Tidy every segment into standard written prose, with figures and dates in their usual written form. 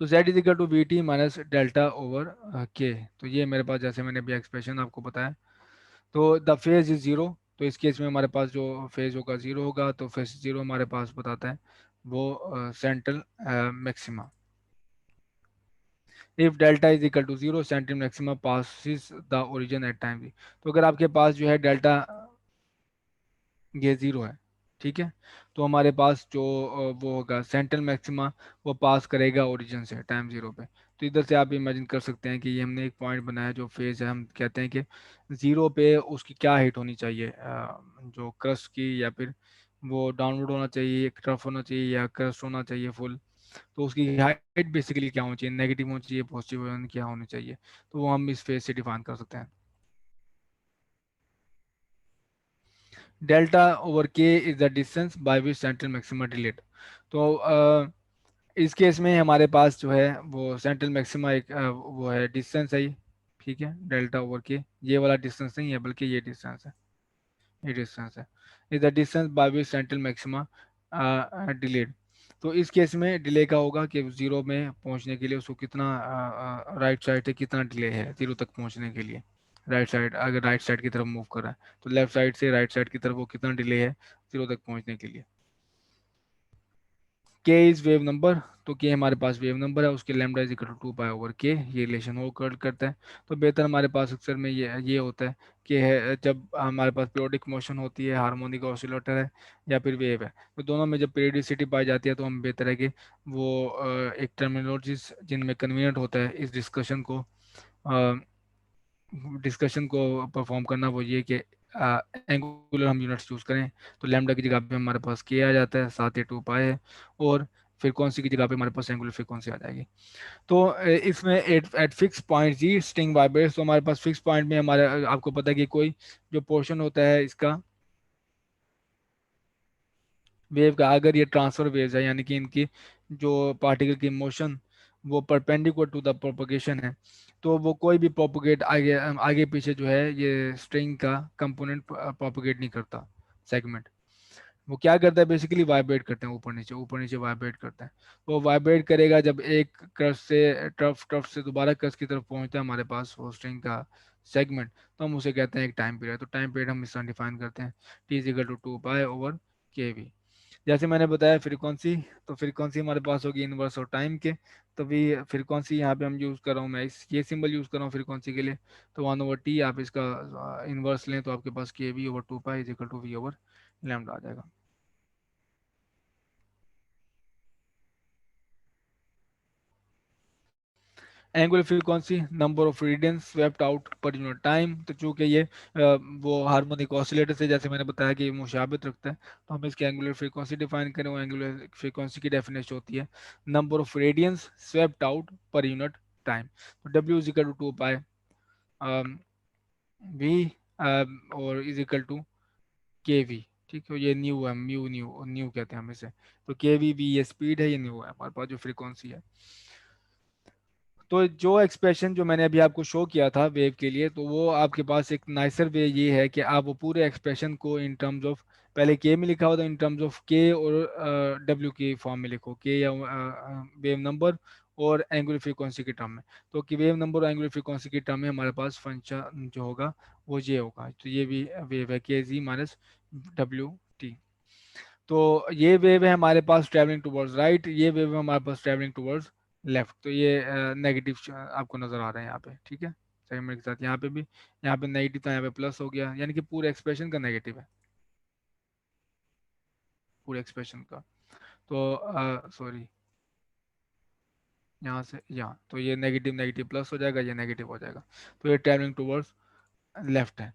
तो z is equal to v t minus delta over k. तो ये मेरे पास जैसे मैंने अभी एक्सप्रेशन आपको बताया। तो द फेज इज जीरो, तो इस केस में हमारे पास जो फेज होगा जीरो होगा, तो फेज जीरो हमारे पास बताता है वो central maxima. If delta is equal to zero central maxima passes the origin at time. तो अगर आपके पास जो है डेल्टा ये ज़ीरो है, ठीक है, तो हमारे पास जो वो होगा सेंट्रल मैक्सिमा, वो पास करेगा ओरिजिन से टाइम ज़ीरो पे। तो इधर से आप इमेजिन कर सकते हैं कि ये हमने एक पॉइंट बनाया जो फेज है, हम कहते हैं कि ज़ीरो पे उसकी क्या हाइट होनी चाहिए, जो क्रस्ट की, या फिर वो डाउनवर्ड होना चाहिए, एक तरफ होना चाहिए, या क्रस्ट होना चाहिए फुल। तो उसकी हाइट बेसिकली क्या होनी चाहिए, नेगेटिव होनी चाहिए, पॉजिटिव क्या होनी चाहिए, तो वो हम इस फेज से डिफाइन कर सकते हैं। डेल्टा ओवर के is the distance by which central maxima delete. तो इस केस में हमारे पास जो है वो सेंट्रल मैक्सिमा एक वो है डिस्टेंस है ये, ठीक है, डेल्टा ओवर के, ये वाला डिस्टेंस नहीं है बल्कि ये डिस्टेंस है, ये डिस्टेंस है, is the distance by which central maxima delayed. तो इस केस में डिले का होगा कि जीरो में पहुंचने के लिए उसको कितना राइट साइड से कितना डिले है जीरो तक पहुंचने के लिए। राइट साइड, अगर राइट साइड की तरफ मूव कर रहा है तो लेफ्ट साइड से राइट साइड की तरफ वो कितना डिले है जीरो तक पहुंचने के लिए। के इज वेव नंबर, तो के हमारे पास वेव नंबर है, उसके lambda is equal to to pi over k, ये रिलेशन हो करता है। तो बेहतर हमारे पास अक्सर में ये होता है कि है जब हमारे पास पीरियोडिक मोशन होती है, हार्मोनिक ऑसिलेटर है, या फिर वेव है, तो दोनों में जब पीरियडिसिटी पाई जाती है तो हम बेहतर है कि वो एक टर्मिनोलॉजीज जिनमें कन्वीनियंट होता है इस डिस्कशन को परफॉर्म करना, वो ये कि एंगुलर हम यूनिट्स यूज़ करें। तो लैम्डा की जगह पे हमारे पास के आ जाता है, साथ ही टू पाए है, और फ्रीक्वेंसी की जगह पे हमारे पास एंगुलर फ्रीक्वेंसी आ जाएगी। तो इसमें at at fix point g string vibrates, तो हमारे पास फिक्स पॉइंट में हमारे आपको पता है कि कोई जो पोर्शन होता है इसका वेव का, अगर ये ट्रांसफर वेव्स है यानी कि इनकी जो पार्टिकल की मोशन वो परपेंडिकुलर टू द प्रोपगेशन है, तो वो कोई भी प्रोपगेट आगे आगे पीछे जो है ये स्ट्रिंग का कंपोनेंट प्रोपगेट नहीं करता सेगमेंट। वो क्या करता है बेसिकली वाइब्रेट करते हैं, ऊपर नीचे वाइब्रेट करते हैं। वो वाइब्रेट करेगा जब एक क्रस्ट से ट्रफ ट्रफ से दोबारा क्रस्ट की तरफ पहुंचता है हमारे पास वो स्ट्रिंग का सेगमेंट, तो हम उसे कहते हैं एक टाइम पीरियड। तो टाइम पीरियड हम इस तरह डिफाइन करते हैं, t is equal to to pi over k v. जैसे मैंने बताया फ्रीक्वेंसी, तो फ्रीक्वेंसी हमारे पास होगी इनवर्स और टाइम के। तो भी फ्रीक्वेंसी यहाँ पे हम यूज़ कर रहा हूँ, मैं इस ये सिंबल यूज़ कर रहा हूँ फ्रीक्वेंसी के लिए। तो वन ओवर टी, आप इसका इनवर्स लें तो आपके पास K V over two pi is equal to V over lambda आ जाएगा। Angular frequency number of radians swept out per unit time, तो चूंकि ये वो हार्मोनिक ऑसिलेटर से जैसे मैंने बताया कि ये मुशाबित रखता है, तो हम इसकी एंगुलर फ्रीक्वेंसी डिफाइन करें। वो एंगुलर फ्रीक्वेंसी की डेफिनेशन होती है number of radians swept out per unit time. तो W is equal to to two pi V is equal to K V, ठीक है, ये न्यू है, म्यू न्यू न्यू कहते हैं हम इसे। तो के वी वी ये स्पीड है, ये न्यू है हमारे पास जो फ्रीक्वेंसी है। तो जो एक्सप्रेशन जो मैंने अभी आपको शो किया था वेव के लिए, तो वो आपके पास एक नाइसर वे ये है कि आप वो पूरे एक्सप्रेशन को इन टर्म्स ऑफ, पहले के में लिखा हुआ था, इन टर्म्स ऑफ के और डब्ल्यू के फॉर्म में लिखो, के या वेव नंबर और एंगुलर फ्रीक्वेंसी के टर्म में। तो कि वेव नंबर और एंगुलर फ्रीक्वेंसी के टर्म में हमारे पास फंक्शन जो होगा वो ये होगा। तो ये भी वेव है के जी माइनस डब्ल्यू टी। तो ये वेव है हमारे पास ट्रैवलिंग टुवर्ड्स राइट, ये वेव है हमारे पास ट्रैवलिंग टुवर्ड्स लेफ्ट। तो ये नेगेटिव आपको नजर आ रहे हैं यहाँ पे, ठीक है, सेगमेंट के साथ। यहाँ पे भी, यहाँ पे नेगेटिव था, यहाँ पे प्लस हो गया, यानी कि पूरे एक्सप्रेशन का नेगेटिव है, पूरे एक्सप्रेशन का। तो सॉरी, यहाँ से यहाँ, तो ये नेगेटिव नेगेटिव प्लस हो जाएगा, ये नेगेटिव हो जाएगा। तो ये ट्रैवलिंग टुवर्ड्स लेफ्ट है।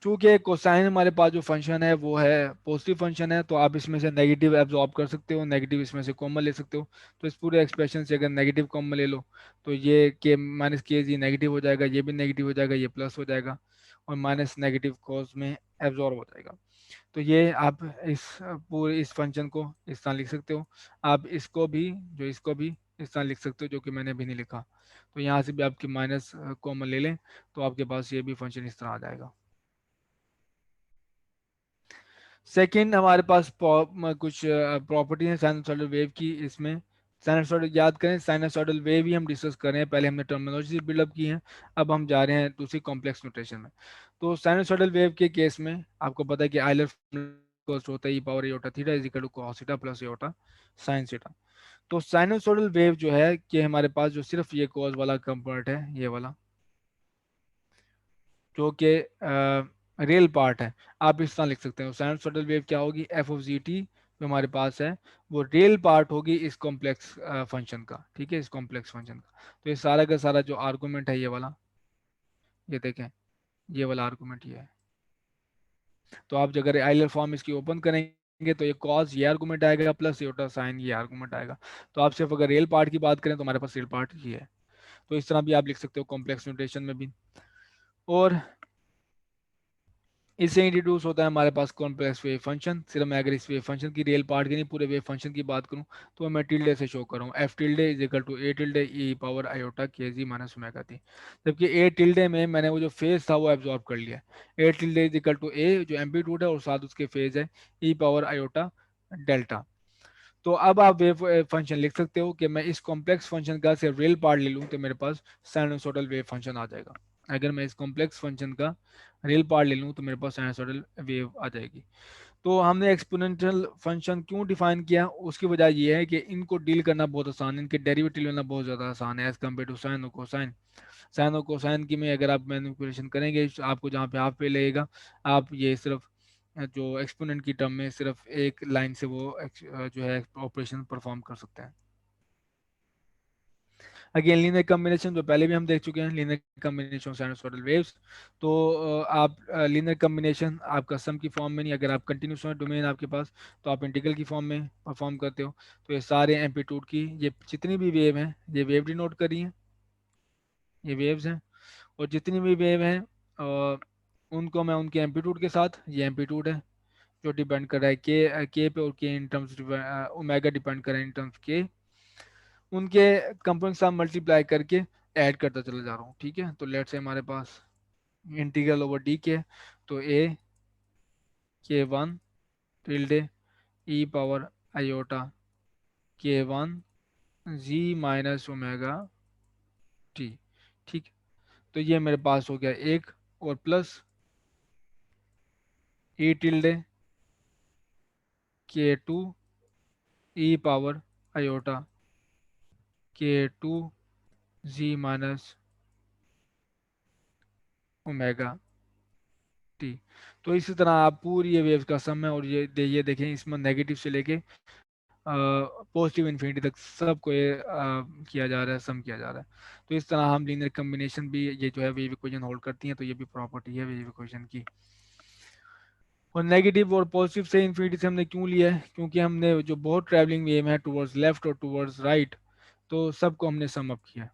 चूंकि कोसाइन हमारे पास जो फंक्शन है वो है पॉजिटिव फंक्शन है, तो आप इसमें से नेगेटिव एब्जॉर्ब कर सकते हो, नेगेटिव इसमें से कॉमन ले सकते हो। तो इस पूरे एक्सप्रेशन से अगर नेगेटिव कॉमन ले लो तो ये के माइनस के जी नेगेटिव हो जाएगा, ये भी नेगेटिव हो जाएगा, ये प्लस हो जाएगा, और माइनस नेगेटिव कॉस में एब्जॉर्ब हो जाएगा। तो ये आप इस पूरे इस फंक्शन को इस तरह लिख सकते हो। आप इसको भी इस तरह लिख सकते हो जो कि मैंने अभी नहीं लिखा। तो यहाँ से भी आपकी माइनस कॉमन ले लें तो आपके पास ये भी फंक्शन इस तरह आ जाएगा। सेकंड हमारे पास कुछ प्रॉपर्टी है साइनसॉइडल वेव की इसमें। साइनसॉइडल याद करें, साइनसॉइडल वेव भी हम डिस्कस कर रहे हैं, पहले हमने टर्मिनोलॉजी बिल्डअप की है, अब हम जा रहे हैं दूसरी कॉम्प्लेक्स नोटेशन में। तो साइनसॉइडल वेव के केस में आपको पता है कि आयलर होता है E power iota theta is equal to cos theta plus iota sine theta. तो साइनसॉइडल वेव जो है कि हमारे पास जो सिर्फ ये कॉज वाला कंपोनेंट है, ये वाला जो कि रियल पार्ट है, आप इस तरह लिख सकते हो साइनसॉइडल वेव क्या होगी, एफ ऑफ जी टी जो हमारे पास है वो रियल पार्ट होगी इस कॉम्प्लेक्स फंक्शन का, ठीक है, इस कॉम्प्लेक्स फंक्शन का। तो ये सारा का सारा जो आर्गूमेंट है ये वाला, ये देखें, ये वाला आर्गूमेंट ये है। तो आप अगर आइलर फॉर्म इसकी ओपन करेंगे तो ये कॉस ये आर्गूमेंट आएगा प्लस योटा साइन ये आर्गूमेंट आएगा। तो आप सिर्फ अगर रियल पार्ट की बात करें तो हमारे पास रियल पार्ट ही है। तो इस तरह भी आप लिख सकते हो कॉम्प्लेक्स नोटेशन में भी। और इससे इंट्रोड्यूस होता है हमारे पास कॉम्प्लेक्स वेव फंक्शन। सिर्फ मैं अगर इस वेव फंक्शन की रियल पार्ट की नहीं पूरे वेव फंक्शन की बात करूं तो मैं टिल्डे से शो कर रहा हूँ, f tilde is equal to a tilde e power iota k g minus omega T. जबकि ए टिल्डे में मैंने वो जो फेज था वो एब्जॉर्ब कर लिया। ए टिल्डे इज इक्वल टू ए जो एम्पलीट्यूड है और साथ उसके फेज है ई पावर आयोटा डेल्टा। तो अब आप वेव फंक्शन लिख सकते हो कि मैं इस कॉम्प्लेक्स फंक्शन का सिर्फ रियल पार्ट ले लूँ तो मेरे पास साइनसोइडल वेव फंक्शन आ जाएगा। अगर मैं इस कॉम्प्लेक्स फंक्शन का रियल पार्ट ले लूँ तो मेरे पास साइनसोइडल वेव आ जाएगी। तो हमने एक्सपोनेंशियल फंक्शन क्यों डिफाइन किया, उसकी वजह ये है कि इनको डील करना बहुत आसान है, इनके डेरिवेटिव लेना बहुत ज़्यादा आसान है एज कम्पेयर टू साइन और कोसाइन। साइन और कोसाइन की में अगर आप मैनिपुलेशन करेंगे आपको जहाँ पे हाफ पे लगेगा, आप ये सिर्फ जो एक्सपोनेंट की टर्म में सिर्फ एक लाइन से वो जो है ऑपरेशन परफॉर्म कर सकते हैं। अगेन लीनियर कम्बिनेशन जो पहले भी हम देख चुके हैं, लीनियर कम्बिनेशन साइनसोइडल वेव्स। तो आप लीनियर कम्बिनेशन आपका सम की फॉर्म में नहीं, अगर आप कंटिन्यूस डोमेन आपके पास तो आप इंटीग्रल की फॉर्म में परफॉर्म करते हो। तो ये सारे एम्पलीट्यूड की ये जितनी भी वेव हैं ये वेव डिनोट करी हैं, ये वेव्स हैं। और जितनी भी वेव हैं उनको मैं उनके एम्पलीट्यूड के साथ, ये एम्पलीट्यूड है जो डिपेंड कर रहा है के पे, और के इन टर्म्स ओमेगा डिपेंड कर रहा है इन टर्म्स के, उनके कंपोनेंट के साथ मल्टीप्लाई करके ऐड करता चला जा रहा हूँ, ठीक है। तो लेट से हमारे पास इंटीग्रल ओवर डी के, तो a k one tilde e power iota k one g minus omega t, ठीक। तो ये मेरे पास हो गया एक, और plus e tilde k two e power iota k two g minus omega t. तो इसी तरह आप पूरी ये वेव का सम है, और ये देखें इसमें नेगेटिव से लेके पॉजिटिव इन्फिनिटी तक सबको ये किया जा रहा है, सम किया जा रहा है। तो इस तरह हम लीनियर कम्बिनेशन भी ये जो है वेव इक्वेशन होल्ड करती हैं, तो ये भी प्रॉपर्टी है वेव इक्वेशन की। और नेगेटिव और पॉजिटिव से इन्फिनिटी से हमने क्यों लिया है, क्योंकि हमने जो बहुत ट्रैवलिंग वेव है टुवर्ड्स लेफ्ट और टुवर्ड्स राइट, तो सबको हमने सम अप किया।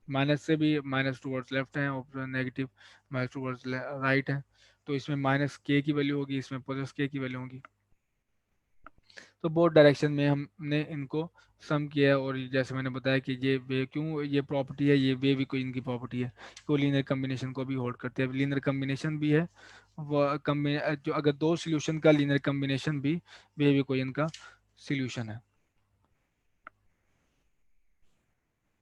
माइनस से भी माइनस टूवर्ड्स लेफ्ट है और नेगेटिव माइनस टूवर्ड्स राइट है। तो इसमें माइनस के की वैल्यू होगी, इसमें प्लस के की वैल्यू होगी। तो बोथ डायरेक्शन में हमने इनको सम किया है। और जैसे मैंने बताया कि ये वे क्यों ये प्रॉपर्टी है, ये वेव इक्वेशन की प्रॉपर्टी है, को लीनियर कम्बिनेशन को भी होल्ड करते हैं। लीनियर कम्बिनेशन भी है वो जो अगर दो सॉल्यूशन का लीनियर कम्बिनेशन भी वेव इक्वेशन का सॉल्यूशन है।